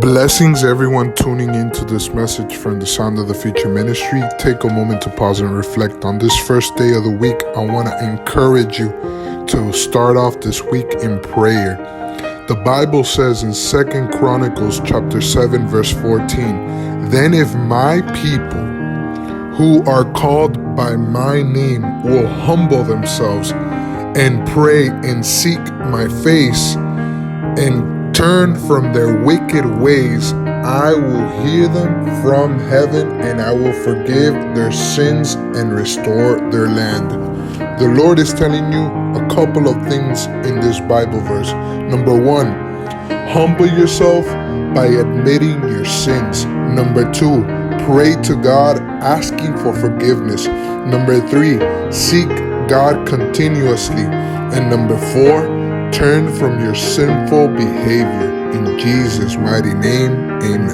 Blessings, everyone tuning into this message from the Sound of the Future Ministry. Take a moment to pause and reflect. On this first day of the week, I want to encourage you to start off this week in prayer. The Bible says in 2 Chronicles chapter 7 verse 14, "Then if my people who are called by my name will humble themselves and pray and seek my face and turn from their wicked ways, I will hear them from heaven and I will forgive their sins and restore their land." The Lord is telling you a couple of things in this Bible verse. Number one, humble yourself by admitting your sins. Number two, pray to God asking for forgiveness. Number three, seek God continuously. And number four, turn from your sinful behavior. In Jesus' mighty name, amen.